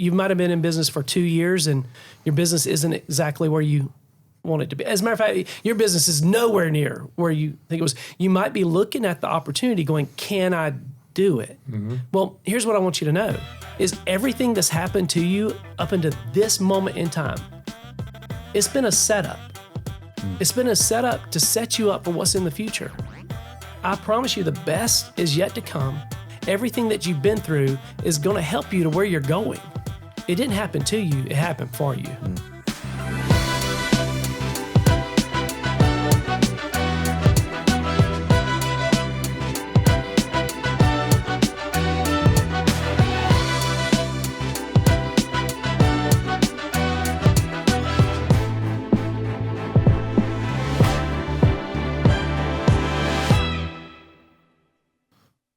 you might have been in business for 2 years and your business isn't exactly where you want it to be. As a matter of fact, your business is nowhere near where you think it was. You might be looking at the opportunity going, can I do it? Mm-hmm. Well, here's what I want you to know is everything that's happened to you up until this moment in time, it's been a setup. It's been a setup to set you up for what's in the future. I promise you the best is yet to come. Everything that you've been through is going to help you to where you're going. It didn't happen to you, it happened for you.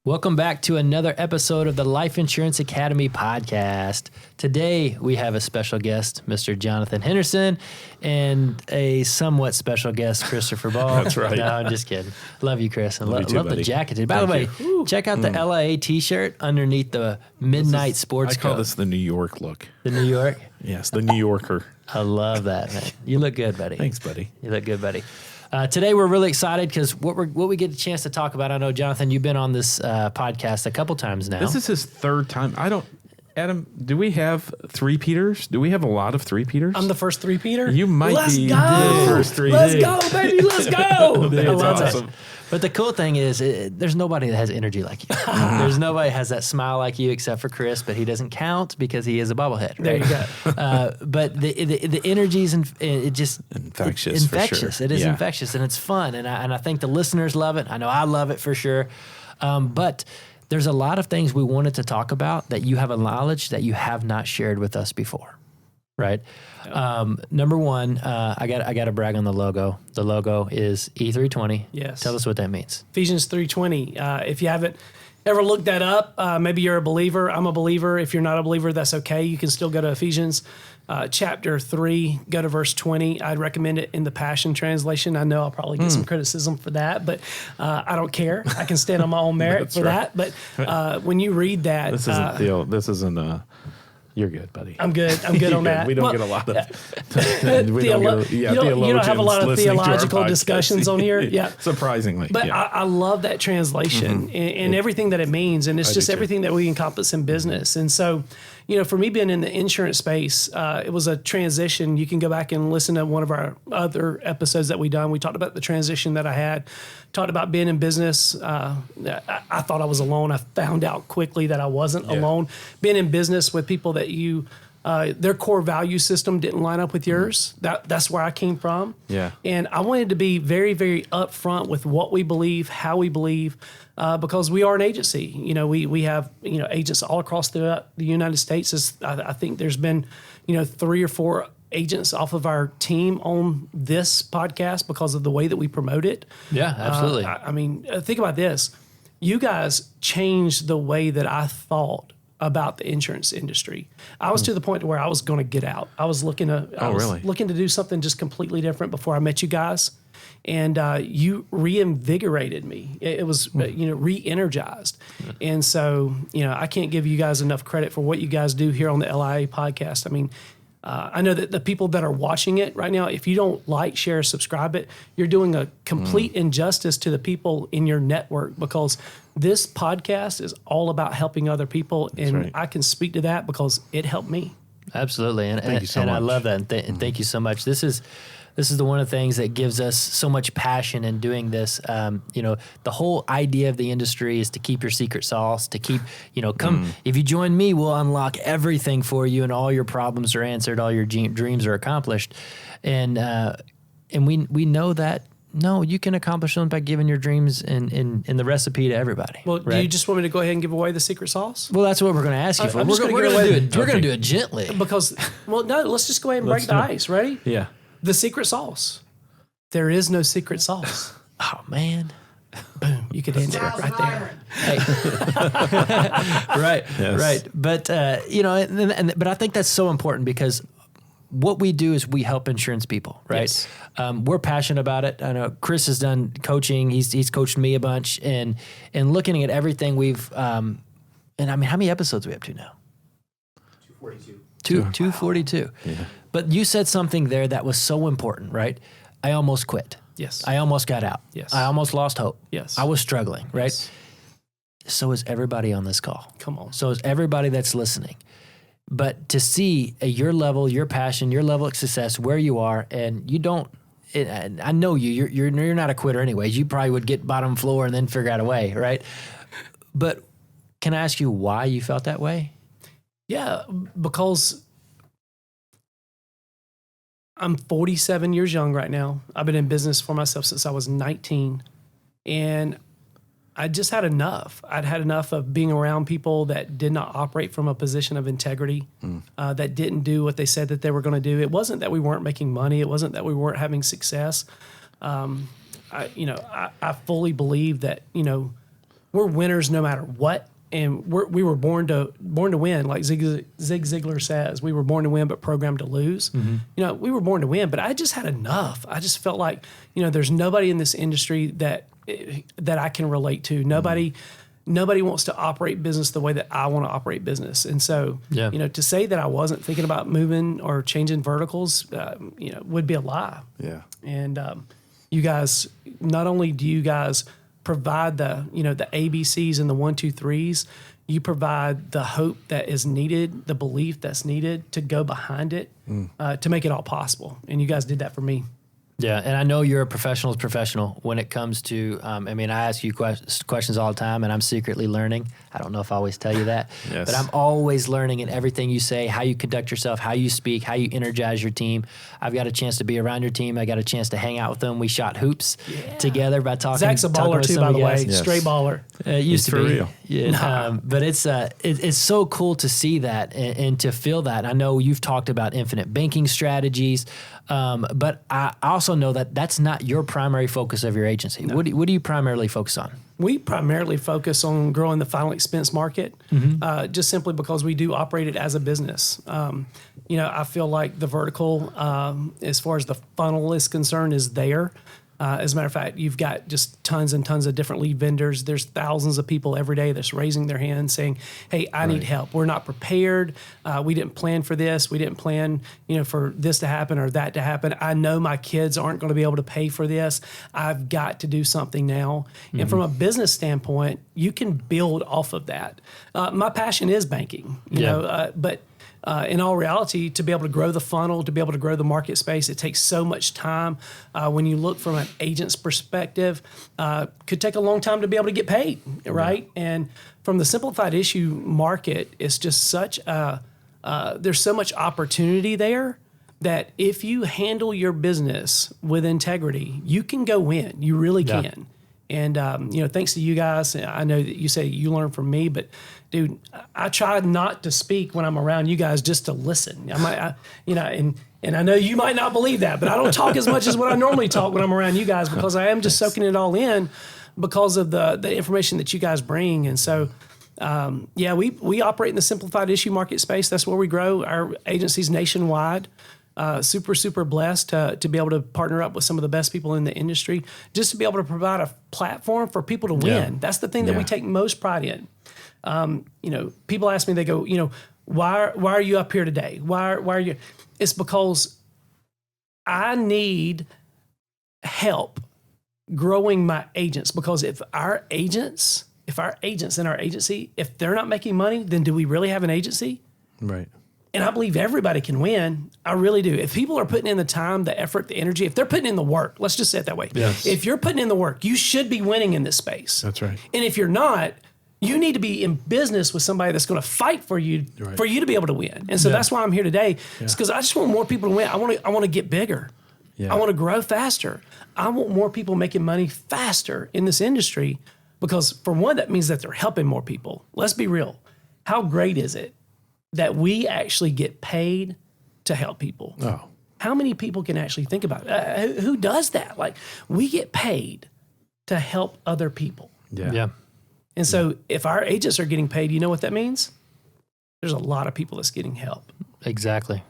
Welcome back to another episode of the Life Insurance Academy podcast. Today, we have a special guest, Mr. Jonathan Henderson, and a somewhat special guest, Christopher Ball. That's right. No, I'm just kidding. Love you, Chris. And love buddy. the jacket, dude. By the way, check out the LIA t-shirt underneath the Midnight Sports I call coat. this the New York look. The New York? Yes, the New Yorker. I love that, man. You look good, buddy. Thanks, buddy. You look good, buddy. Today we're really excited because what we get a chance to talk about. I know, Jonathan, you've been on this podcast a couple times now. This is his third time. Adam, do we have three-peaters? Do we have a lot of three-peaters? I'm the first three-peater. You might Let's be go. the first three. Let's go, baby. Let's go. I love awesome. that. But the cool thing is, there's nobody that has energy like you. There's nobody that has that smile like you except for Chris, but he doesn't count because he is a bobblehead. Right? There you go. But the energy's it just Infectious, it's for infectious. sure. It is Yeah. infectious and it's fun, and I think the listeners love it. I know I love it for sure. But there's a lot of things we wanted to talk about that you have a knowledge that you have not shared with us before. Right. Number one, I got to brag on the logo. The logo is E320. Yes. Tell us what that means. Ephesians 3:20. If you haven't ever looked that up, maybe you're a believer. I'm a believer. If you're not a believer, that's okay. You can still go to Ephesians chapter 3, go to verse 20. I'd recommend it in the Passion Translation. I know I'll probably get some criticism for that, but I don't care. I can stand on my own merit for right. that. But when you read that, This isn't you're good, buddy. I'm good. I'm good on that. We don't get a lot of you don't have a lot of theological discussions on here. Yeah. Surprisingly. But I love that translation and everything that it means. And it's just everything that we encompass in business. And so, for me being in the insurance space, it was a transition. You can go back and listen to one of our other episodes that we done. We talked about the transition that I had, talked about being in business. I thought I was alone. I found out quickly that I wasn't alone. Being in business with people that their core value system didn't line up with yours. That's where I came from. Yeah. And I wanted to be very, very upfront with what we believe, how we believe, because we are an agency. We have agents all across the United States. I think there's been 3 or 4 agents off of our team on this podcast because of the way that we promote it. Yeah, absolutely. I mean, think about this. You guys changed the way that I thought about the insurance industry. I was to the point where I was going to get out. I was looking to do something just completely different before I met you guys. And you reinvigorated me. It was, re-energized. And so, I can't give you guys enough credit for what you guys do here on the LIA podcast. I mean, I know that the people that are watching it right now, if you don't like, share, subscribe it, you're doing a complete injustice to the people in your network, because this podcast is all about helping other people. And right. I can speak to that because it helped me. Absolutely. And Thank you so much. I love that. And thank you so much. This is the one of the things that gives us so much passion in doing this. The whole idea of the industry is to keep your secret sauce, to keep, if you join me, we'll unlock everything for you and all your problems are answered, all your dreams are accomplished. And we know that, no, you can accomplish them by giving your dreams and the recipe to everybody. Well, right? do you just want me to go ahead and give away the secret sauce? Well, that's what we're going to ask you for. I'm We're just going to do it gently. Because, no, let's just go ahead and break the ice. Ready? Yeah. The secret sauce. There is no secret sauce. Oh, man. Boom. You could end it right there. Hey. Right. Yes. Right. But, but I think that's so important, because what we do is we help insurance people, right? Yes. We're passionate about it. I know Chris has done coaching. He's coached me a bunch, and looking at everything we've, and I mean, how many episodes are we up to now? 242. Yeah. But you said something there that was so important, right? I almost quit. Yes. I almost got out. Yes. I almost lost hope. Yes. I was struggling, right? Yes. So is everybody on this call. Come on. So is everybody that's listening. But to see your level, your passion, your level of success, where you are, and you don't, I know you're not a quitter anyways. You probably would get bottom floor and then figure out a way, right? But can I ask you why you felt that way? Yeah, because I'm 47 years young right now. I've been in business for myself since I was 19. And I just had enough. I'd had enough of being around people that did not operate from a position of integrity, that didn't do what they said that they were going to do. It wasn't that we weren't making money. It wasn't that we weren't having success. I fully believe that, we're winners no matter what. And we were born to win, like Zig Ziglar says. We were born to win, but programmed to lose. Mm-hmm. We were born to win, but I just had enough. I just felt like, there's nobody in this industry that I can relate to. Nobody wants to operate business the way that I want to operate business. And so, to say that I wasn't thinking about moving or changing verticals, would be a lie. Yeah. And you guys, not only do you guys provide the ABCs and the 1, 2, 3s, you provide the hope that is needed, the belief that's needed to go behind it, to make it all possible. And you guys did that for me. Yeah, and I know you're a professional's professional when it comes to, I ask you questions all the time, and I'm secretly learning. I don't know if I always tell you that, yes. But I'm always learning in everything you say, how you conduct yourself, how you speak, how you energize your team. I've got a chance to be around your team. I got a chance to hang out with them. We shot hoops together by talking. Zach's a baller too, by the way. Yes. Straight baller. It used to be. For real. Yeah, but it's so cool to see that and to feel that. I know you've talked about infinite banking strategies, but I also know that that's not your primary focus of your agency. No. What do you primarily focus on? We primarily focus on growing the final expense market, just simply because we do operate it as a business. I feel like the vertical, as far as the funnel is concerned, is there. As a matter of fact, you've got just tons and tons of different lead vendors. There's thousands of people every day that's raising their hand saying, hey, I need help. We're not prepared. We didn't plan for this. We didn't plan, for this to happen or that to happen. I know my kids aren't going to be able to pay for this. I've got to do something now. Mm-hmm. And from a business standpoint, you can build off of that. My passion is banking, but in all reality, to be able to grow the funnel, to be able to grow the market space, it takes so much time. When you look from an agent's perspective, could take a long time to be able to get paid, right? And from the simplified issue market, it's just such there's so much opportunity there that if you handle your business with integrity, you can go win. You really can. And, thanks to you guys, I know that you say you learn from me, but dude, I try not to speak when I'm around you guys, just to listen. And I know you might not believe that, but I don't talk as much as what I normally talk when I'm around you guys, because I am just soaking it all in because of the information that you guys bring. And so, we operate in the simplified issue market space. That's where we grow. Our agency's nationwide. Super blessed to be able to partner up with some of the best people in the industry, just to be able to provide a platform for people to win. That's the thing that we take most pride in. People ask me, they go, why are you up here today? Why are you? It's because I need help growing my agents, because if our agents in our agency, if they're not making money, then do we really have an agency? Right. And I believe everybody can win. I really do. If people are putting in the time, the effort, the energy, if they're putting in the work, let's just say it that way. Yes. If you're putting in the work, you should be winning in this space. That's right. And if you're not, you need to be in business with somebody that's going to fight for you, for you to be able to win. And so that's why I'm here today. It's because I just want more people to win. I want to get bigger. I want to grow faster. I want more people making money faster in this industry, because for one, that means that they're helping more people. Let's be real. How great is it that we actually get paid to help people? Oh. How many people can actually think about it? Who does that? Like, we get paid to help other people. Yeah. And so if our agents are getting paid, you know what that means? There's a lot of people that's getting help. Exactly.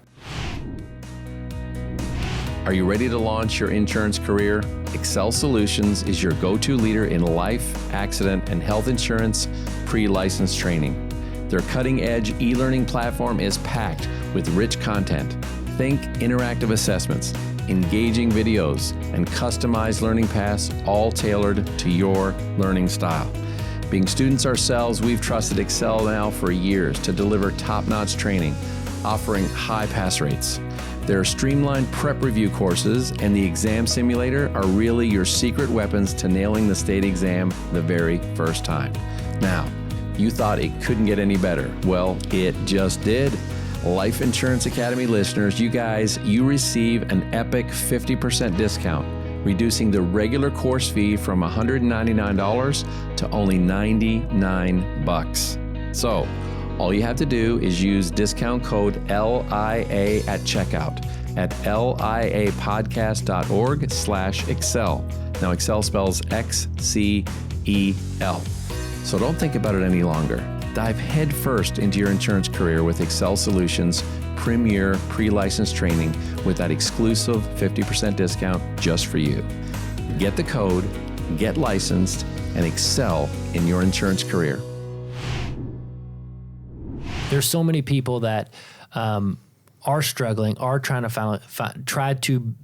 Are you ready to launch your insurance career? Excel Solutions is your go-to leader in life, accident, and health insurance pre-license training. Their cutting-edge e-learning platform is packed with rich content. Think interactive assessments, engaging videos, and customized learning paths, all tailored to your learning style. Being students ourselves, we've trusted Excel now for years to deliver top-notch training, offering high pass rates. Their streamlined prep review courses and the exam simulator are really your secret weapons to nailing the state exam the very first time. Now, you thought it couldn't get any better. Well, it just did. Life Insurance Academy listeners, you receive an epic 50% discount, reducing the regular course fee from $199 to only $99. So, all you have to do is use discount code LIA at checkout at liapodcast.org/Excel. Now, Excel spells XCEL. So don't think about it any longer. Dive headfirst into your insurance career with Excel Solutions' premier pre-licensed training with that exclusive 50% discount just for you. Get the code, get licensed, and excel in your insurance career. There's so many people that are struggling, are trying to try to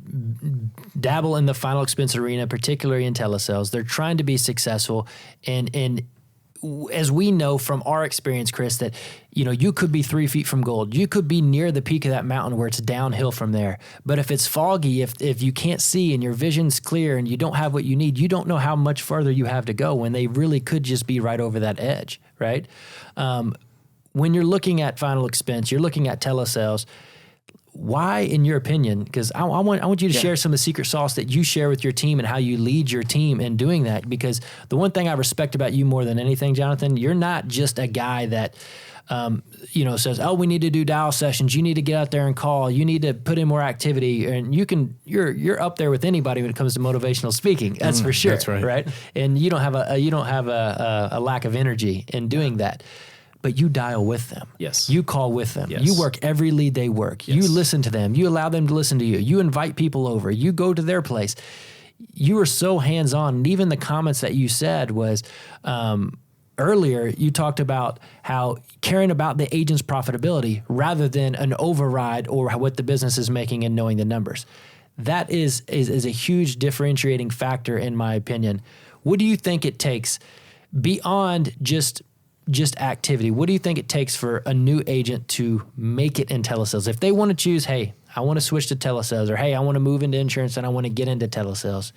dabble in the final expense arena, particularly in telesales. They're trying to be successful, and as we know from our experience, Chris, that you could be 3 feet from gold. You could be near the peak of that mountain where it's downhill from there. But if it's foggy, if you can't see and your vision's clear and you don't have what you need, you don't know how much further you have to go when they really could just be right over that edge, right? When you're looking at final expense, you're looking at telesales. Why, in your opinion, because I want you to share some of the secret sauce that you share with your team and how you lead your team in doing that, because the one thing I respect about you more than anything, Jonathan, you're not just a guy that says, oh, we need to do dial sessions, you need to get out there and call, you need to put in more activity, and you're up there with anybody when it comes to motivational speaking. That's for sure. That's right. And you don't have a lack of energy in doing that. But you dial with them. Yes. You call with them. Yes. You work every lead they work. Yes. You listen to them. You allow them to listen to you. You invite people over. You go to their place. You are so hands-on. And even the comments that you said was earlier, you talked about how caring about the agent's profitability rather than an override or what the business is making and knowing the numbers. That is a huge differentiating factor, in my opinion. What do you think it takes beyond just activity? What do you think it takes for a new agent to make it in telesales? If they want to choose, hey, I want to switch to telesales, or hey, I want to move into insurance and I want to get into telesales,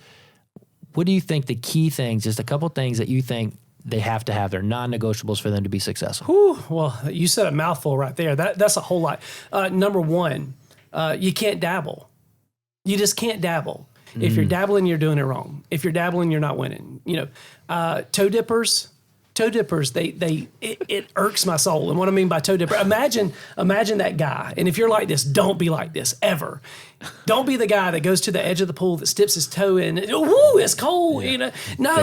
what do you think the key things, just a couple things that you think they have to have, they're non-negotiables for them to be successful? Whew, well, you said a mouthful right there. That's a whole lot. Number one, you can't dabble. You just can't dabble. If you're dabbling, you're doing it wrong. If you're dabbling, you're not winning. Toe dippers, it irks my soul. And what I mean by toe dipper, imagine that guy. And if you're like this, don't be like this ever. Don't be the guy that goes to the edge of the pool that dips his toe in. Woo, it's cold. No,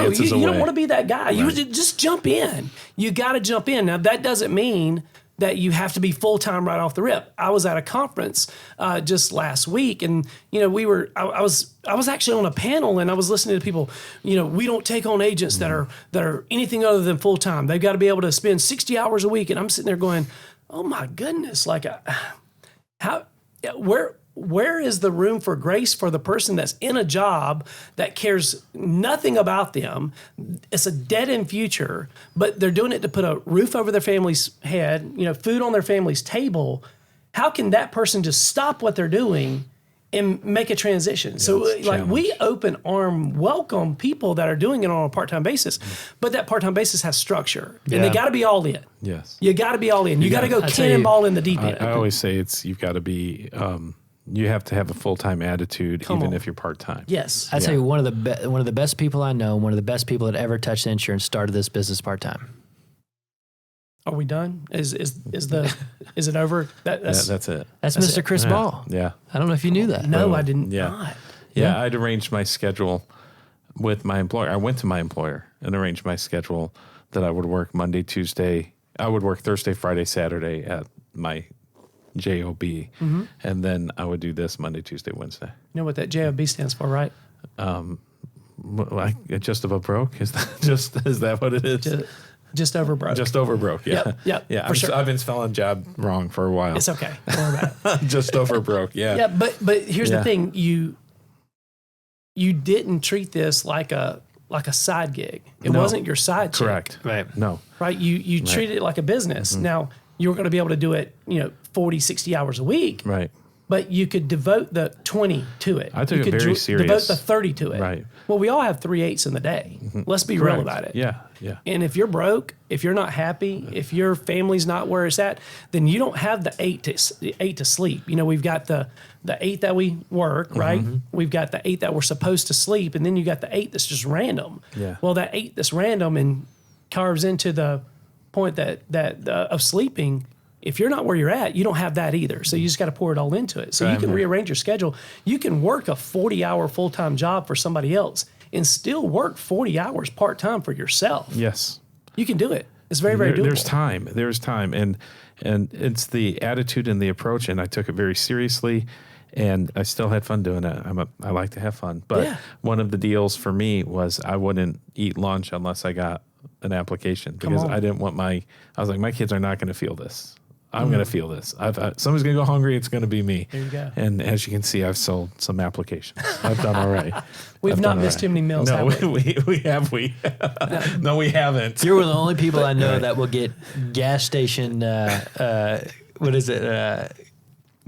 you don't want to be that guy. Right. You just jump in. You got to jump in. Now that doesn't mean that you have to be full-time right off the rip. I was at a conference just last week, and I was actually on a panel, and I was listening to people. We don't take on agents that are anything other than full-time. They've got to be able to spend 60 hours a week, and I'm sitting there going, oh my goodness, where is the room for grace for the person that's in a job that cares nothing about them? It's a dead-end future, but they're doing it to put a roof over their family's head, food on their family's table. How can that person just stop what they're doing and make a transition? Yeah, so we open arm welcome people that are doing it on a part-time basis, but that part-time basis has structure, and they got to be all in. Yes. You got to be all in. You got to go cannonball in the deep end. I always say you've got to be, you have to have a full-time attitude, even if you're part-time. Yes. I tell you, one of the best people I know, one of the best people that ever touched insurance, started this business part-time. Are we done? Is it over? That's it. That's Mr. Chris Ball. Yeah. I don't know if you knew that. No, I didn't. Not. Yeah, I'd arranged my schedule with my employer. I went to my employer and arranged my schedule that I would work Monday, Tuesday. I would work Thursday, Friday, Saturday at my JOB, and then I would do this Monday, Tuesday, Wednesday. You know what that JOB stands for, right? Just above broke? Is that what it is? Just over broke. Just over broke. Yeah. Yep. Yeah. For sure. I've been spelling job wrong for a while. It's okay. Don't worry about it. Just over broke. Yeah. Yeah. But here's the thing. You didn't treat this like a side gig. It wasn't your side chick. Correct. Right. No. Right. You treated it like a business. Now you were going to be able to do it, 40, 60 hours a week. Right. But you could devote the 20 to it. I took you it could very serious. Devote the 30 to it. Right. Well, we all have 3/8 in the day. Let's be real about it. Yeah. Yeah. And if you're broke, if you're not happy, if your family's not where it's at, then you don't have the 8 to sleep. We've got the 8 that we work, right? We've got the 8 that we're supposed to sleep, and then you got the 8 that's just random. Yeah. Well, that 8 that's random and carves into the point that of sleeping. If you're not where you're at, you don't have that either. So you just got to pour it all into it. So you can rearrange your schedule. You can work a 40-hour full-time job for somebody else and still work 40 hours part-time for yourself. Yes. You can do it. It's very, very doable. There's time. And it's the attitude and the approach. And I took it very seriously. And I still had fun doing it. I like to have fun. But one of the deals for me was I wouldn't eat lunch unless I got an application. Because I didn't want I was like, my kids are not going to feel this. I'm going to feel this. Somebody's going to go hungry. It's going to be me. There you go. And as you can see, I've sold some applications. I've done all right. We've not missed too many meals, no, have we? we have. No, we haven't. You're one of the only people I know that will get gas station, what is it?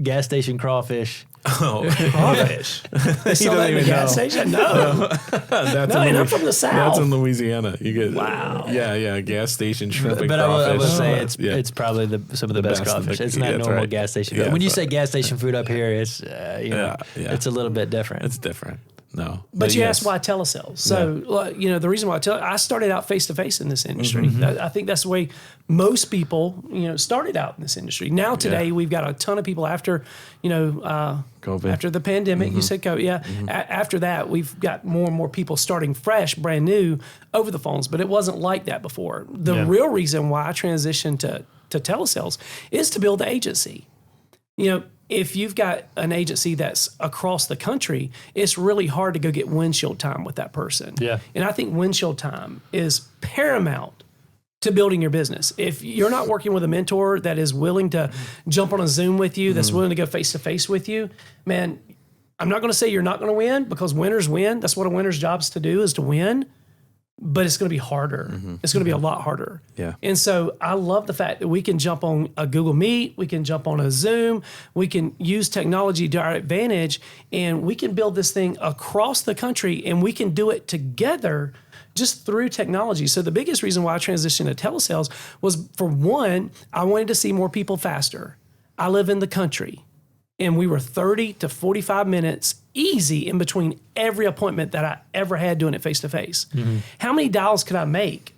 Gas station crawfish. Oh, crawfish. They sell that in the gas station? No. I'm from the South. That's in Louisiana. You get gas station shrimp and but crawfish. I will say it's probably some of the best crawfish. It's not normal right. gas station. Yeah, when you say gas station food up here, it's it's a little bit different. It's different. No, but you asked why telesales. So, the reason why I started out face-to-face in this industry. I think that's the way most people, started out in this industry. Now today, we've got a ton of people after, COVID. After the pandemic, you said COVID. Yeah. After that, we've got more and more people starting fresh, brand new over the phones, but it wasn't like that before. The real reason why I transitioned to telesales is to build the agency. If you've got an agency that's across the country, it's really hard to go get windshield time with that person. Yeah. And I think windshield time is paramount to building your business. If you're not working with a mentor that is willing to jump on a Zoom with you, that's willing to go face-to-face with you, man, I'm not going to say you're not going to win, because winners win. That's what a winner's job is to do, is to win. But it's going to be harder. It's going to be a lot harder. Yeah. And so I love the fact that we can jump on a Google Meet, we can jump on a Zoom, we can use technology to our advantage, and we can build this thing across the country, and we can do it together just through technology. So the biggest reason why I transitioned to telesales was, for one, I wanted to see more people faster. I live in the country, and we were 30 to 45 minutes easy in between every appointment that I ever had doing it face-to-face. How many dials could I make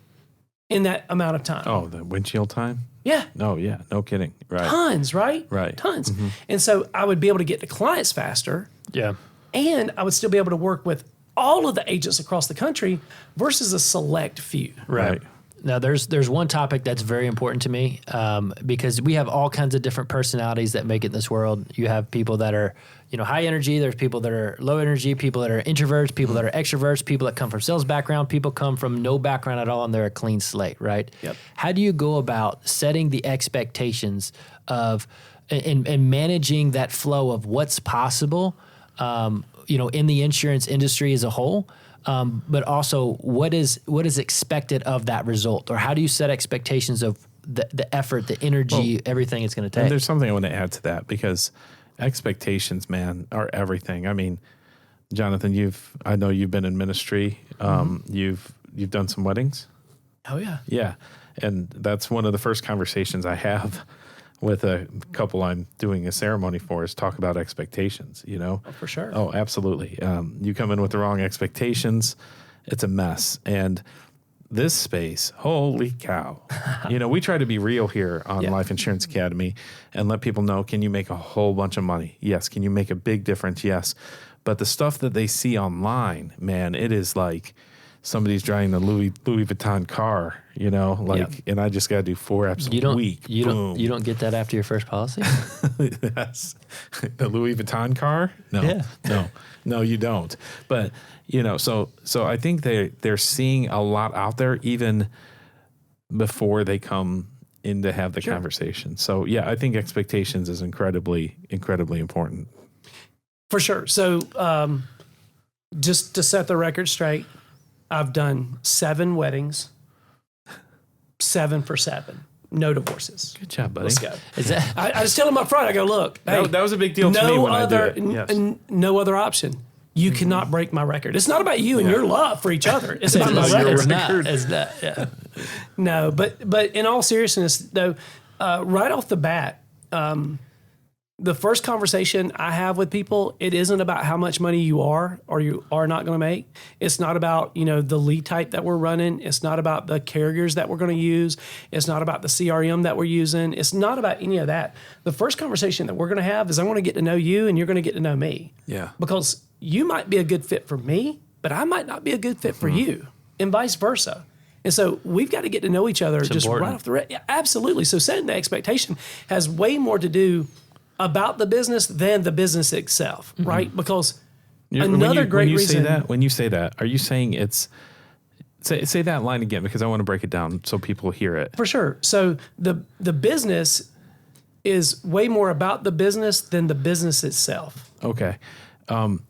in that amount of time? Oh, the windshield time? Yeah. No, yeah, no kidding. Right. Tons, right? Right. Tons. And so I would be able to get to clients faster, Yeah. and I would still be able to work with all of the agents across the country versus a select few. Right. Now, there's one topic that's very important to me, because we have all kinds of different personalities that make it in this world. You have people that are, high energy. There's people that are low energy, people that are introverts, people that are extroverts, people that come from sales background, people come from no background at all, and they're a clean slate, right? Yep. How do you go about setting the expectations of and managing that flow of what's possible, in the insurance industry as a whole? But also what is expected of that result, or how do you set expectations of the effort, the energy, everything it's going to take? And there's something I want to add to that, because expectations, man, are everything. I mean, Jonathan, I know you've been in ministry. You've done some weddings. Oh yeah. Yeah. And that's one of the first conversations I have with a couple I'm doing a ceremony for, is talk about expectations, Oh, for sure. Oh, absolutely. You come in with the wrong expectations, it's a mess. And this space, holy cow. We try to be real here on Life Insurance Academy and let people know, can you make a whole bunch of money? Yes. Can you make a big difference? Yes. But the stuff that they see online, man, it is like somebody's driving the Louis Vuitton car, and I just got to do 4 apps a week. You don't get that after your first policy? Yes. The Louis Vuitton car? No. Yeah. No, you don't. But, so I think they're seeing a lot out there, even before they come in to have the conversation. So yeah, I think expectations is incredibly, incredibly important. For sure. So just to set the record straight, I've done 7 weddings, 7 for 7. No divorces. Good job, buddy. Let's go. Is that I just tell them up front, I go, look, hey, that was a big deal to me when I did it. Yes. No other option. You cannot break my record. It's not about you and your love for each other. It's about my record. It's not. Yeah. No, but in all seriousness, though, right off the bat, the first conversation I have with people, it isn't about how much money you are or you are not going to make. It's not about, the lead type that we're running. It's not about the carriers that we're going to use. It's not about the CRM that we're using. It's not about any of that. The first conversation that we're going to have is I want to get to know you and you're going to get to know me. Yeah. Because you might be a good fit for me, but I might not be a good fit for you, and vice versa. And so we've got to get to know each other right off the rip. Yeah, absolutely. So setting the expectation has way more to do about the business than the business itself, right? Because another great reason. When you say that, are you saying it's say that line again, because I want to break it down so people hear it. For sure. So the business is way more about the business than the business itself. Okay.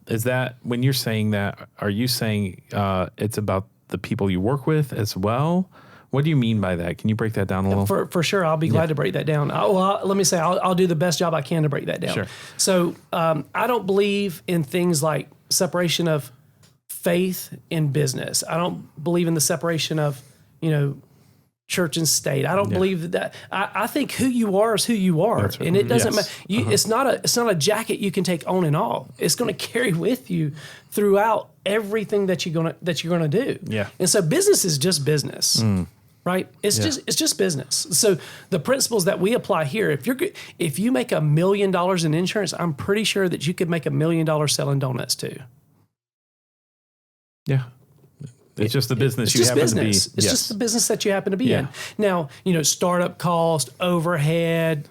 Is that, when you're saying that, are you saying it's about the people you work with as well? What do you mean by that? Can you break that down a little? For sure. I'll be glad to break that down. Let me say, I'll do the best job I can to break that down. Sure. So I don't believe in things like separation of faith and business. I don't believe in the separation of, church and state. I don't believe that. I think who you are is who you are, right. And it doesn't matter. It's not a jacket you can take on and off. It's going to carry with you throughout everything that you're gonna do. Yeah. And so business is just business, right? It's just business. So the principles that we apply here, if you make $1 million in insurance, I'm pretty sure that you could make $1 million selling donuts too. Yeah. It's just the business you happen to be. It's just the business that you happen to be in. Now, startup cost, overhead,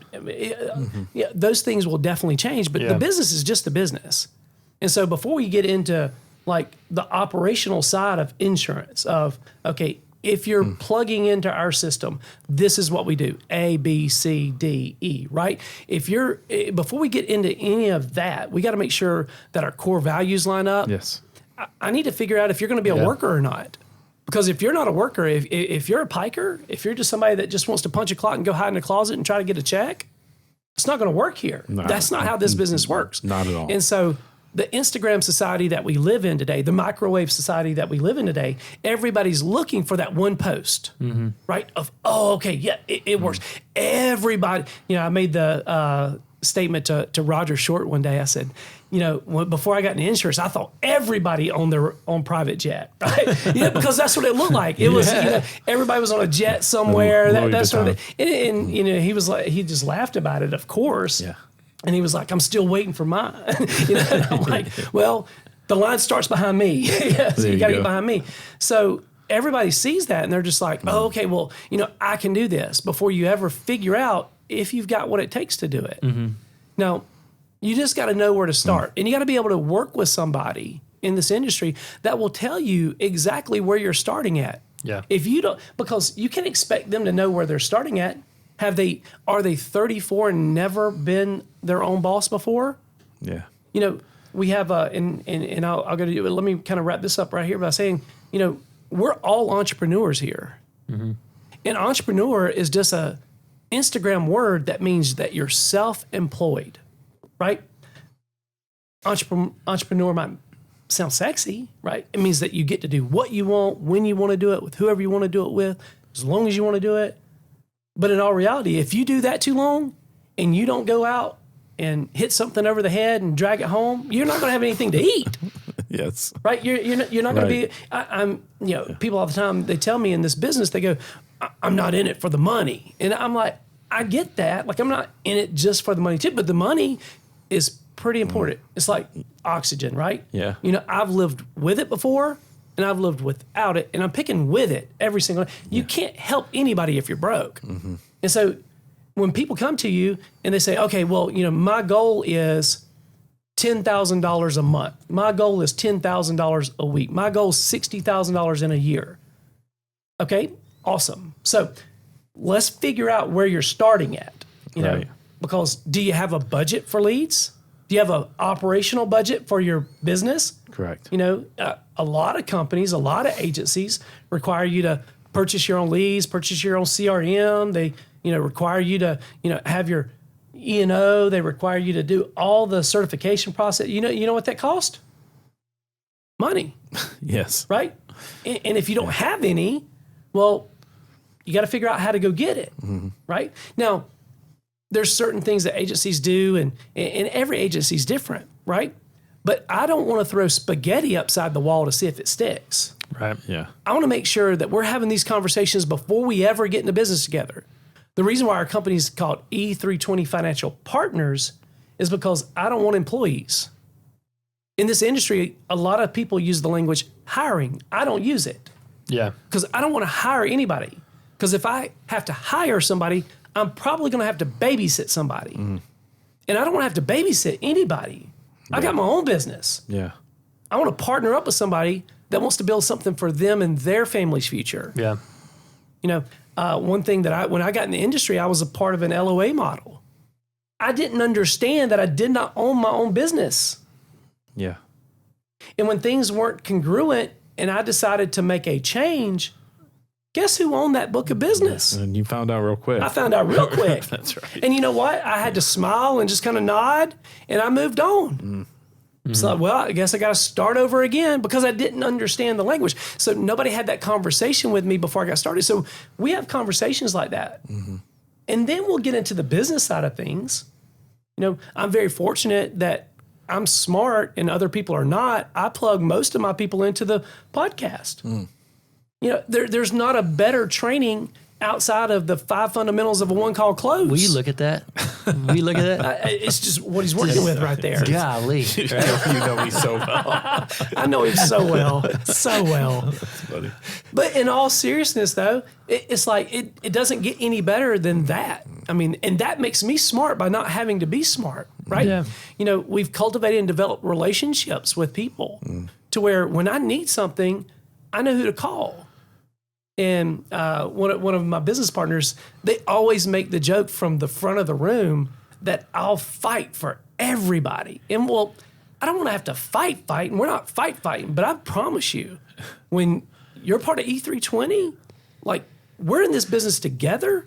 those things will definitely change, but the business is just the business. And so before we get into like the operational side of insurance if you're plugging into our system, this is what we do, A, B, C, D, E, right? Before we get into any of that, we got to make sure that our core values line up. Yes. I need to figure out if you're going to be a worker or not. Because if you're not a worker, if you're a piker, if you're just somebody that just wants to punch a clock and go hide in a closet and try to get a check, it's not going to work here. No, that's not how this business works. Not at all. And so the Instagram society that we live in today, the microwave society that we live in today, everybody's looking for that one post, right? It works. Everybody, I made the statement to Roger Short one day. I said, before I got into insurance, I thought everybody owned their own private jet, right? Because that's what it looked like. It was, everybody was on a jet somewhere. That's sort of, and he was like, he just laughed about it, of course. Yeah. And he was like, I'm still waiting for mine. And I'm like, well, the line starts behind me. So you got to get behind me. So everybody sees that and they're just like, I can do this, before you ever figure out if you've got what it takes to do it. Now, you just got to know where to start. And you got to be able to work with somebody in this industry that will tell you exactly where you're starting at. Yeah. If you don't, because you can expect them to know where they're starting at. Are they 34 and never been their own boss before? Yeah. We have and I'll go to, let me kind of wrap this up right here by saying, we're all entrepreneurs here. And entrepreneur is just a Instagram word that means that you're self-employed, right? Entrepreneur might sound sexy, right? It means that you get to do what you want, when you want to do it, with whoever you want to do it with, as long as you want to do it. But in all reality, if you do that too long and you don't go out and hit something over the head and drag it home, you're not going to have anything to eat. Yes. Right? You're not going to be. I'm people all the time, they tell me in this business, they go, I'm not in it for the money, and I'm like, I get that. Like, I'm not in it just for the money too, but the money is pretty important. It's like oxygen, right? Yeah. I've lived with it before. And I've lived without it, and I'm picking with it every single day. You can't help anybody if you're broke. And so when people come to you and they say, okay, well, my goal is $10,000 a month. My goal is $10,000 a week. My goal is $60,000 in a year. Okay, Awesome. So let's figure out where you're starting at, you know, because do you have a budget for leads? Do you have an operational budget for your business? Correct. You know, a lot of companies, a lot of agencies require you to purchase your own leads, purchase your own CRM. They, you know, require you to, you know, have your E&O. They require you to do all the certification process. You know what that costs? Money. Yes. Right? And if you don't have any, well, you got to figure out how to go get it. Right? Now, there's certain things that agencies do, and every agency is different, right? But I don't want to throw spaghetti upside the wall to see if it sticks. Right. Yeah. I want to make sure that we're having these conversations before we ever get into business together. The reason why our company is called E320 Financial Partners is because I don't want employees. In this industry, a lot of people use the language hiring. I don't use it. Yeah. Because I don't want to hire anybody. Because if I have to hire somebody, I'm probably going to have to babysit somebody. And I don't want to have to babysit anybody. I got my own business. Yeah. I want to partner up with somebody that wants to build something for them and their family's future. Yeah. You know, one thing that when I got in the industry, I was a part of an LOA model. I didn't understand that I did not own my own business. Yeah. And when things weren't congruent and I decided to make a change, guess who owned that book of business? And you found out real quick. I found out real quick. That's right. And you know what? I had to smile and just kind of nod, and I moved on. So, well, I guess I got to start over again because I didn't understand the language. So nobody had that conversation with me before I got started. So we have conversations like that. And then we'll get into the business side of things. You know, I'm very fortunate that I'm smart and other people are not. I plug most of my people into the podcast. You know, there's not a better training outside of the 5 fundamentals of a one call close. Will you look at that? Will you look at that? It's just what he's working with right there. Golly. You know me so well. I know him so well, so well. That's funny. But in all seriousness, though, it's like it doesn't get any better than that. I mean, and that makes me smart by not having to be smart, right? Yeah. You know, we've cultivated and developed relationships with people to where when I need something, I know who to call. And one of my business partners, they always make the joke from the front of the room that I'll fight for everybody. And well, I don't want to have to fight, and we're not fighting, but I promise you, when you're part of E320, like we're in this business together.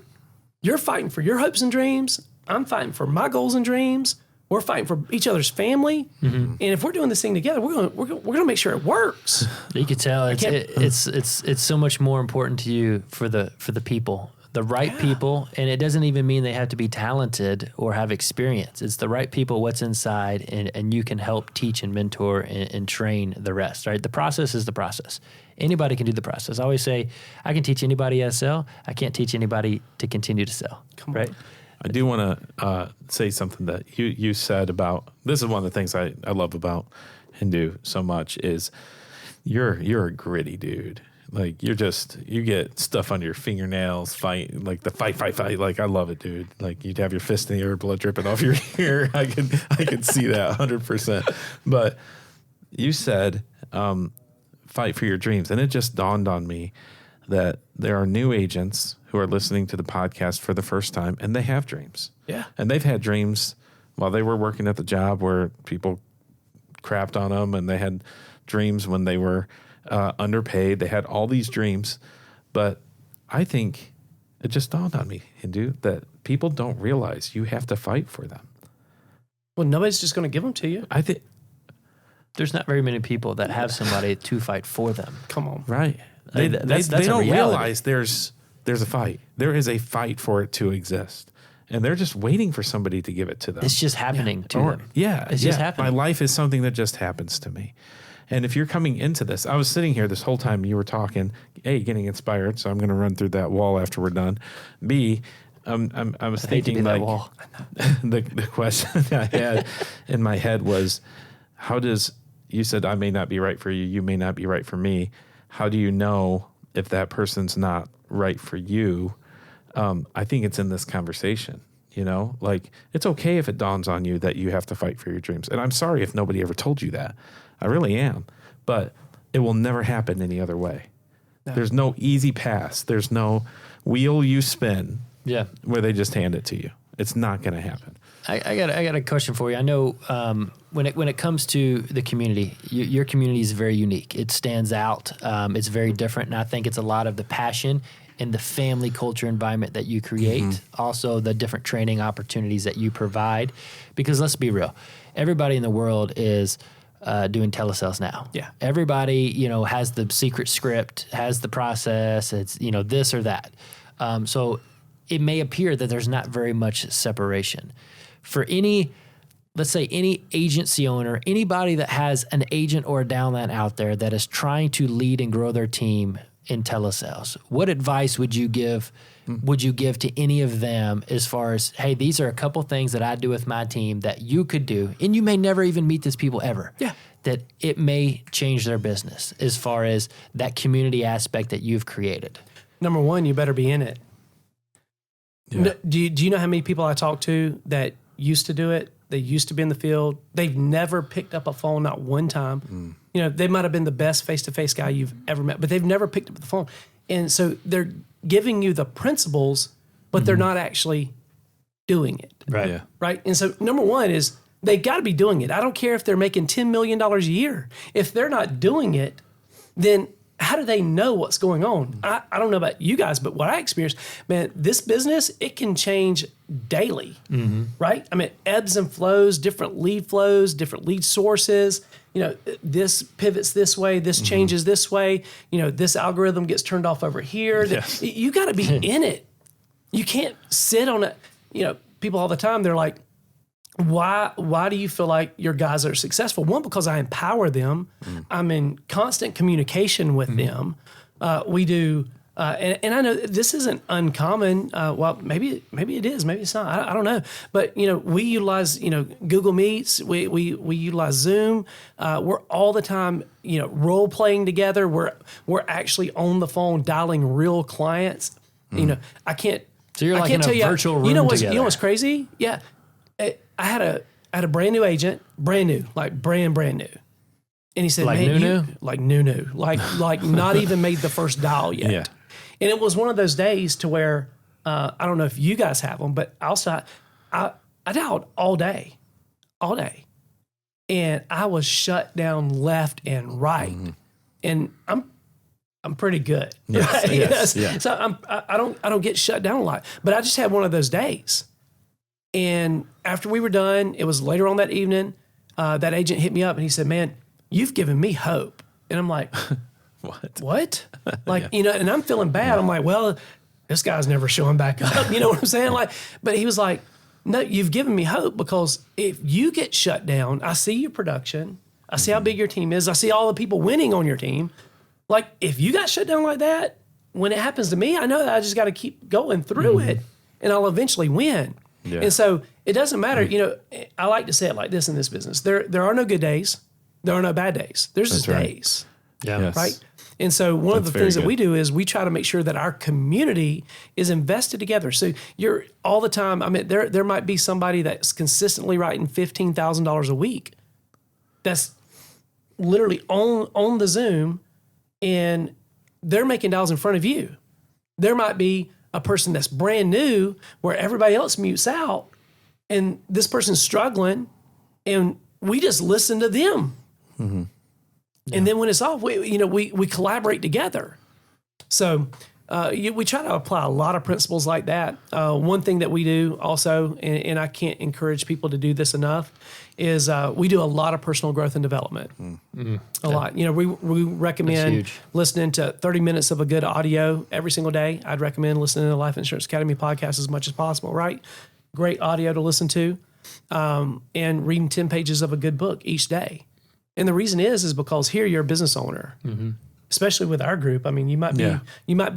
You're fighting for your hopes and dreams. I'm fighting for my goals and dreams. We're fighting for each other's family. And if we're doing this thing together, we're gonna make sure it works. You could tell it's so much more important to you for the people, the right people, and it doesn't even mean they have to be talented or have experience. It's the right people, what's inside, and you can help teach and mentor and train the rest. Right? The process is the process. Anybody can do the process. I always say, I can teach anybody how to sell. I can't teach anybody to continue to sell. Right? I do want to say something that you said about, this is one of the things I love about Hindu so much is you're a gritty dude. Like you get stuff on your fingernails, fight. Like I love it, dude. Like you'd have your fist in the air, blood dripping off your ear. I can see that 100%. But you said, fight for your dreams. And it just dawned on me that there are new agents who are listening to the podcast for the first time, and they have dreams. Yeah. And they've had dreams while they were working at the job where people crapped on them, and they had dreams when they were underpaid. They had all these dreams. But I think it just dawned on me, Hindu, that people don't realize you have to fight for them. Well, nobody's just going to give them to you. I think There's not very many people that have somebody to fight for them. Come on. right. I They mean, that's a don't reality. realize there's a fight. There is a fight for it to exist. And they're just waiting for somebody to give it to them. It's just happening to them. Yeah. It's just happening. My life is something that just happens to me. And if you're coming into this, I was sitting here this whole time you were talking, A, getting inspired, so I'm going to run through that wall after we're done. B, I was thinking like the question I had in my head was, you said I may not be right for you, you may not be right for me. How do you know if that person's not right for you? I think it's in this conversation, like it's okay if it dawns on you that you have to fight for your dreams. And I'm sorry if nobody ever told you that. I really am, but it will never happen any other way. There's no easy pass. There's no wheel you spin where they just hand it to you. It's not going to happen. I got a question for you. I know when it comes to the community, your community is very unique. It stands out. It's very different, and I think it's a lot of the passion and the family culture environment that you create. Also, the different training opportunities that you provide. Because let's be real, everybody in the world is doing telesales now. Yeah, everybody has the secret script, has the process. It's this or that. So it may appear that there's not very much separation. For let's say any agency owner, anybody that has an agent or a downline out there that is trying to lead and grow their team in telesales, what advice would you give to any of them as far as, hey, these are a couple things that I do with my team that you could do, and you may never even meet these people ever. Yeah. That it may change their business as far as that community aspect that you've created. Number one, you better be in it. Yeah. Do you know how many people I talk to that used to do it? They used to be in the field. They've never picked up a phone, not one time. They might have been the best face-to-face guy you've ever met, but they've never picked up the phone. And so they're giving you the principles, but they're not actually doing it. Right. Yeah. Right. And so number one is they got to be doing it. I don't care if they're making $10 million a year. If they're not doing it, then how do they know what's going on? I don't know about you guys, but what I experienced, man, this business, it can change daily, right? I mean, ebbs and flows, different lead sources. This pivots this way, this changes this way. This algorithm gets turned off over here. Yes. You got to be in it. You can't sit on it. People all the time, they're like, why do you feel like your guys are successful? One, because I empower them. I'm in constant communication with them. We do, and I know this isn't uncommon. Well, maybe it is, maybe it's not. I don't know. But we utilize Google Meets. We utilize Zoom. We're all the time role playing together. We're actually on the phone dialing real clients. I can't. So you're like in a virtual room together. You know what's crazy? Yeah. I had a brand new agent, brand new, like brand new. And he said, like man, new? Like new, like not even made the first dial yet. Yeah. And it was one of those days to where, I don't know if you guys have them, but I dialed all day. And I was shut down left and right. And I'm pretty good. Yes, right? yes. So I don't get shut down a lot, but I just had one of those days. And after we were done, it was later on that evening, that agent hit me up and he said, man, you've given me hope. And I'm like, what? Like, and I'm feeling bad. I'm like, well, this guy's never showing back up. You know what I'm saying? But he was like, no, you've given me hope, because if you get shut down, I see your production. I see how big your team is. I see all the people winning on your team. Like, if you got shut down like that, when it happens to me, I know that I just got to keep going through it and I'll eventually win. Yeah. And so it doesn't matter. I like to say it like this in this business. There are no good days. There are no bad days. There's just days. Yeah. Yes. Right. And so one of the things that we do is we try to make sure that our community is invested together. So you're all the time. I mean, there might be somebody that's consistently writing $15,000 a week. That's literally on the Zoom, and they're making dials in front of you. There might be a person that's brand new where everybody else mutes out, and this person's struggling, and we just listen to them. Yeah. And then when it's off, we collaborate together. So we try to apply a lot of principles like that. One thing that we do also, and I can't encourage people to do this enough, is we do a lot of personal growth and development. A lot. We recommend listening to 30 minutes of a good audio every single day. I'd recommend listening to the Life Insurance Academy podcast as much as possible, right? Great audio to listen to, and reading 10 pages of a good book each day. And the reason is because here you're a business owner, especially with our group. I mean, you might be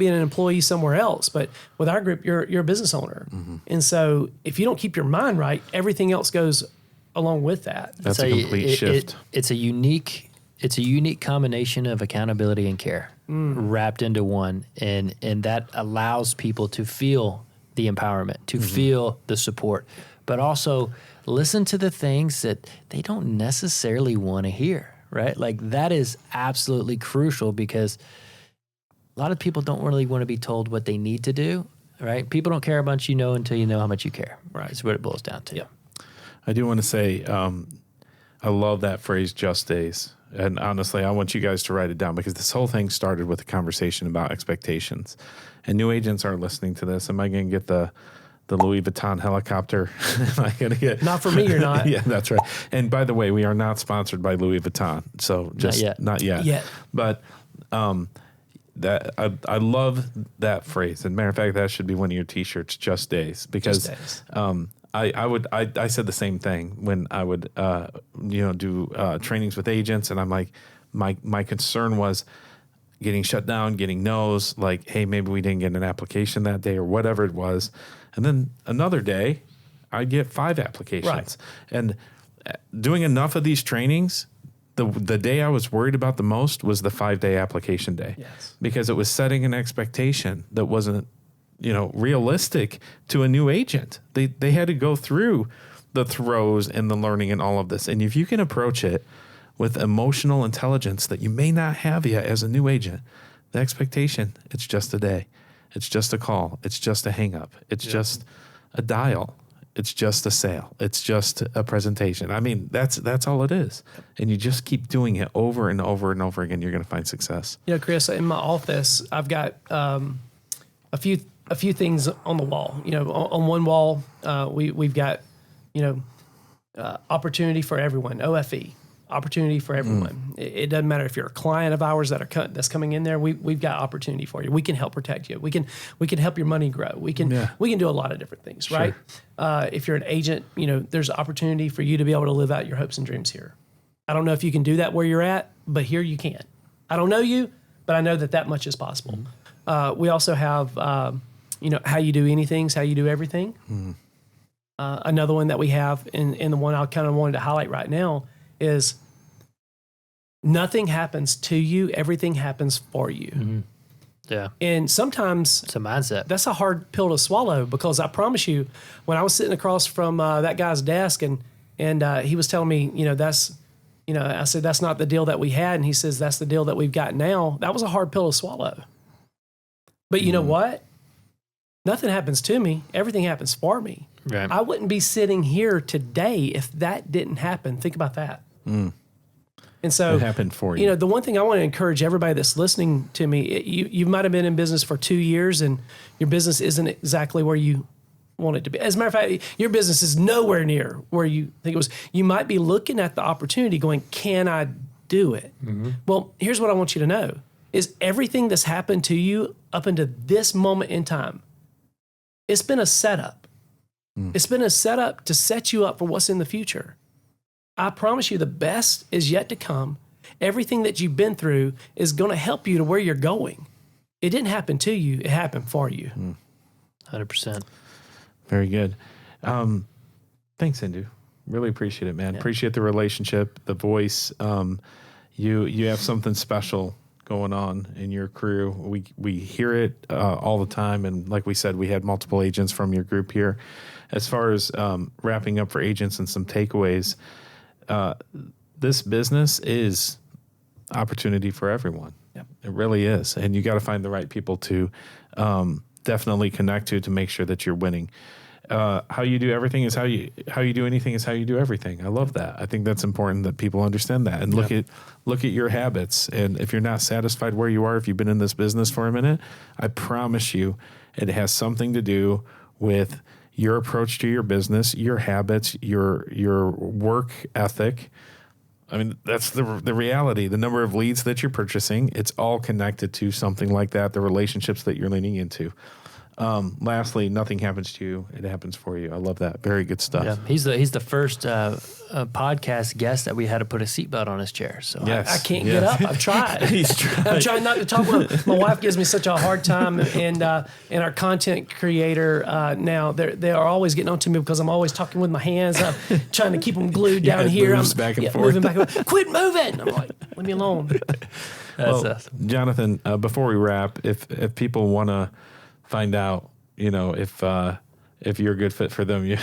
an employee somewhere else, but with our group, you're a business owner. And so if you don't keep your mind right, everything else goes along with that. That's a complete shift. It's a unique combination of accountability and care wrapped into one, and that allows people to feel the empowerment, to feel the support, but also listen to the things that they don't necessarily want to hear, right? Like, that is absolutely crucial, because a lot of people don't really want to be told what they need to do, right? People don't care how much you know until you know how much you care. Right. That's what it boils down to. Yeah. I do want to say, I love that phrase, just days. And honestly, I want you guys to write it down because this whole thing started with a conversation about expectations. And new agents are listening to this. Am I going to get the Louis Vuitton helicopter? Am I going to get? Not for me, you're not. Yeah, that's right. And by the way, we are not sponsored by Louis Vuitton. So just not yet. Yet. But that I love that phrase. And matter of fact, that should be one of your T-shirts, just days. Because Just days. I said the same thing when I would do trainings with agents, and I'm like, my concern was getting shut down, getting no's, like, hey, maybe we didn't get an application that day or whatever it was, and then another day I'd get 5 applications, Right. And doing enough of these trainings. The day I was worried about the most was the 5-day application day, Yes. because it was setting an expectation that wasn't realistic to a new agent. They had to go through the throes and the learning and all of this. And if you can approach it with emotional intelligence that you may not have yet as a new agent, the expectation, it's just a day. It's just a call. It's just a hang up. It's just a dial. It's just a sale. It's just a presentation. I mean, that's all it is. And you just keep doing it over and over and over again. You're going to find success. Chris, in my office, I've got a few things on the wall. On one wall, we've got, opportunity for everyone, OFE, opportunity for everyone. It doesn't matter if you're a client of ours that's coming in there. We've got opportunity for you. We can help protect you. We can help your money grow. We can do a lot of different things, right? If you're an agent, there's opportunity for you to be able to live out your hopes and dreams here. I don't know if you can do that where you're at, but here you can. I don't know you, but I know that much is possible. We also have, how you do anything is how you do everything. Another one that we have, and the one I kind of wanted to highlight right now, is nothing happens to you, everything happens for you. Mm-hmm. Yeah. And sometimes it's a mindset. That's a hard pill to swallow, because I promise you, when I was sitting across from that guy's desk and he was telling me, I said, that's not the deal that we had. And he says, that's the deal that we've got now. That was a hard pill to swallow. But you know what? Nothing happens to me. Everything happens for me. Right. I wouldn't be sitting here today if that didn't happen. Think about that. And so it happened for you. The one thing I want to encourage everybody that's listening to me, you might have been in business for 2 years and your business isn't exactly where you want it to be. As a matter of fact, your business is nowhere near where you think it was. You might be looking at the opportunity going, can I do it? Mm-hmm. Well, here's what I want you to know is everything that's happened to you up until this moment in time, it's been a setup. It's been a setup to set you up for what's in the future. I promise you the best is yet to come. Everything that you've been through is going to help you to where you're going. It didn't happen to you. It happened for you. 100%. Very good. Thanks, Indu. Really appreciate it, man. Yeah. Appreciate the relationship, the voice. You have something special going on in your crew. We hear it all the time. And like we said, we had multiple agents from your group here. As far as wrapping up for agents and some takeaways, this business is opportunity for everyone. Yep. It really is. And you got to find the right people to definitely connect to make sure that you're winning. How you do everything is how you do anything is how you do everything. I love that. I think that's important that people understand that and look at your habits. And if you're not satisfied where you are, if you've been in this business for a minute, I promise you it has something to do with your approach to your business, your habits, your work ethic. I mean, that's the reality. The number of leads that you're purchasing, it's all connected to something like that, the relationships that you're leaning into. Lastly, nothing happens to you. It happens for you. I love that. Very good stuff. Yeah, he's the first podcast guest that we had to put a seatbelt on his chair. So I can't get up. I've tried. He's trying. I'm trying not to talk with my wife. Gives me such a hard time, and our content creator now they are always getting on to me because I'm always talking with my hands. I'm trying to keep them glued down here. Moves back and forth. Moving back and forth. Quit moving. I'm like, leave me alone. Jonathan, before we wrap, if people want to find out, if you're a good fit for them,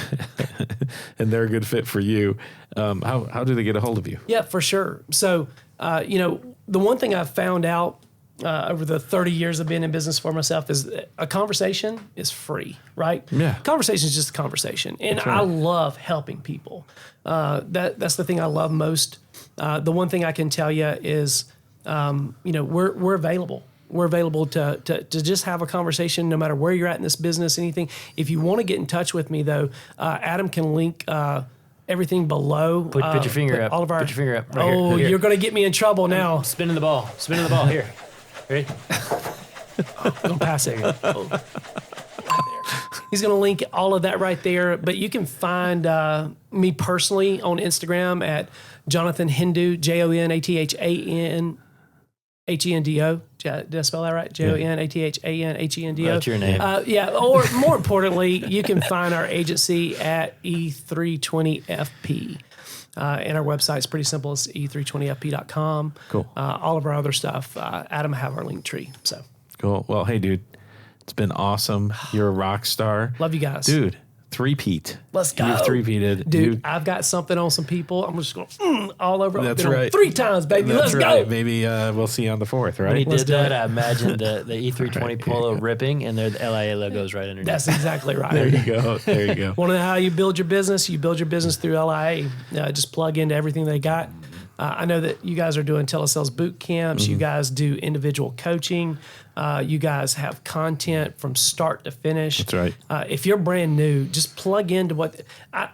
and they're a good fit for you, how do they get a hold of you? Yeah, for sure. So, the one thing I've found out over the 30 years of being in business for myself is a conversation is free, right? Yeah. Conversation is just a conversation. And I love helping people. That's the thing I love most. The one thing I can tell you is, we're available. We're available to just have a conversation no matter where you're at in this business, anything. If you want to get in touch with me, though, Adam can link everything below. Put your finger up. Put your finger up. Right here. You're going to get me in trouble now. Spinning the ball. Here. Ready? I'm going to pass it. Oh. Right there. He's going to link all of that right there. But you can find me personally on Instagram at Jonathan Hendu, JONATHAN. Hendo. Did I spell that right? JONATHANHENDO. That's your name. Or more importantly, you can find our agency at E320FP. And our website's pretty simple. It's E320FP.com. Cool. All of our other stuff, Adam have our link tree. So cool. Well, hey, dude, it's been awesome. You're a rock star. Love you guys. Dude. Three-peat. Let's go. You've three-peated. Dude, I've got something on some people. I'm just going all over. That's right. 3 times, baby. That's Let's right. go. Maybe we'll see you on the 4th, right? When he did that, I imagined the E320 Polo ripping, and the LIA logos right underneath. That's exactly right. There you go. There you go. Want to know how you build your business? You build your business through LIA. Just plug into everything they got. I know that you guys are doing telesales boot camps. Mm-hmm. You guys do individual coaching. You guys have content from start to finish. That's right. If you're brand new, just plug into what I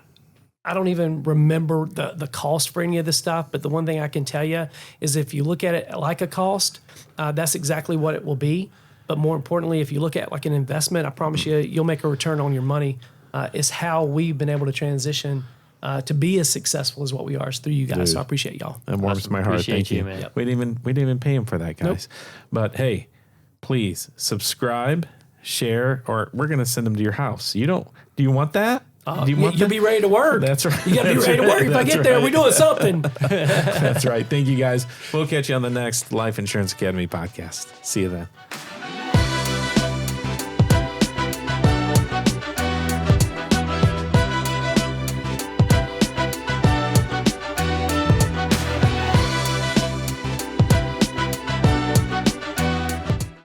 don't even remember the cost for any of this stuff. But the one thing I can tell you is if you look at it like a cost, that's exactly what it will be. But more importantly, if you look at it like an investment, I promise you'll make a return on your money. It's how we've been able to transition to be as successful as what we are is through you guys. Dude, so I appreciate y'all. It warms my heart. Thank you, man. Yep. We didn't even pay him for that, guys. Nope. But hey, please subscribe, share, or we're gonna send them to your house. Do you want that? Do you want you'll be ready to work. That's right. You gotta be ready to work. If I get there, we're doing something. That's right. Thank you, guys. We'll catch you on the next Life Insurance Academy podcast. See you then.